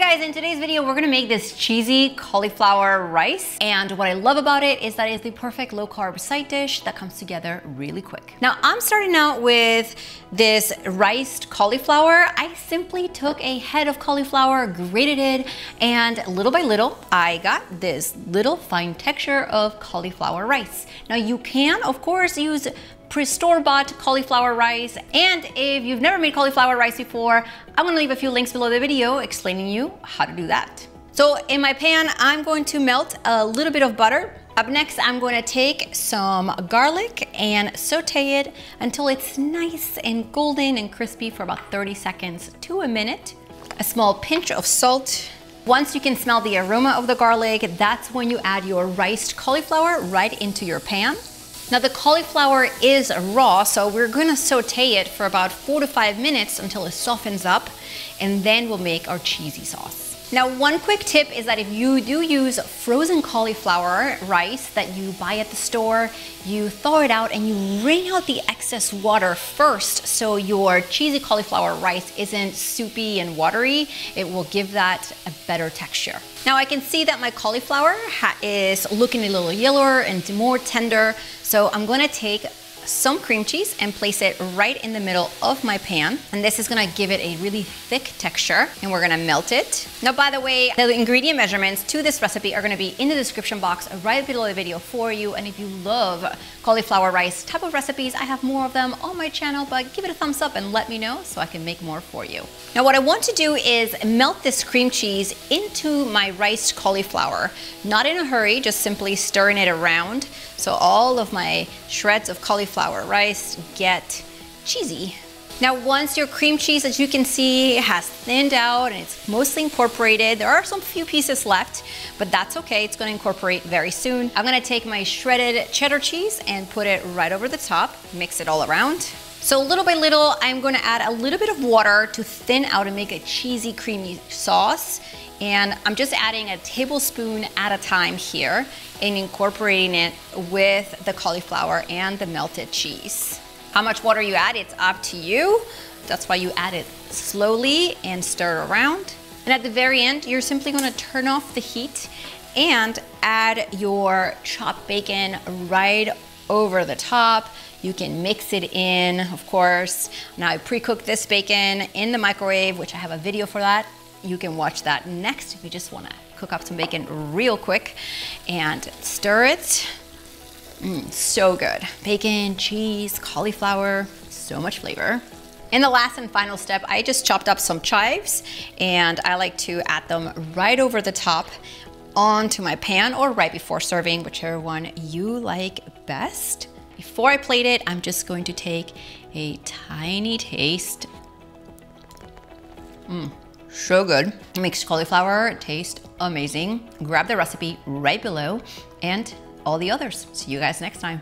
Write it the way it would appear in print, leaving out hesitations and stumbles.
guys, in today's video, we're gonna make this cheesy cauliflower rice. And what I love about it is that it's the perfect low carb side dish that comes together really quick. Now, I'm starting out with this riced cauliflower. I simply took a head of cauliflower, grated it, and little by little, I got this little fine texture of cauliflower rice. Now, you can, of course, use store-bought cauliflower rice, and if you've never made cauliflower rice before, I'm gonna leave a few links below the video explaining you how to do that. So in my pan, I'm going to melt a little bit of butter. Up next, I'm going to take some garlic and saute it until it's nice and golden and crispy for about 30 seconds to a minute. A small pinch of salt. Once you can smell the aroma of the garlic, that's when you add your riced cauliflower right into your pan. Now the cauliflower is raw, so we're gonna saute it for about 4 to 5 minutes until it softens up, and then we'll make our cheesy sauce. Now, one quick tip is that if you do use frozen cauliflower rice that you buy at the store, you thaw it out and you wring out the excess water first so your cheesy cauliflower rice isn't soupy and watery. It will give that a better texture. Now I can see that my cauliflower is looking a little yellower and more tender, so I'm gonna take some cream cheese and place it right in the middle of my pan. And this is gonna give it a really thick texture, and we're gonna melt it. Now, by the way, the ingredient measurements to this recipe are gonna be in the description box right below the video for you. And if you love cauliflower rice type of recipes, I have more of them on my channel, but give it a thumbs up and let me know so I can make more for you. Now, what I want to do is melt this cream cheese into my riced cauliflower. Not in a hurry, just simply stirring it around so all of my shreds of cauliflower rice get cheesy. Now, once your cream cheese, as you can see, has thinned out and it's mostly incorporated, there are some few pieces left, but that's okay, it's gonna incorporate very soon. I'm gonna take my shredded cheddar cheese and put it right over the top, mix it all around. So little by little, I'm gonna add a little bit of water to thin out and make a cheesy, creamy sauce. And I'm just adding a tablespoon at a time here and incorporating it with the cauliflower and the melted cheese. How much water you add, it's up to you. That's why you add it slowly and stir it around. And at the very end, you're simply gonna turn off the heat and add your chopped bacon right over the top. You can mix it in, of course. Now, I pre-cooked this bacon in the microwave, which I have a video for that. You can watch that next if you just wanna cook up some bacon real quick and stir it. So good. Bacon, cheese, cauliflower, so much flavor. In the last and final step, I just chopped up some chives and I like to add them right over the top onto my pan or right before serving, whichever one you like best. Before I plate it, I'm just going to take a tiny taste. So good. It makes cauliflower taste amazing. Grab the recipe right below and all the others. See you guys next time.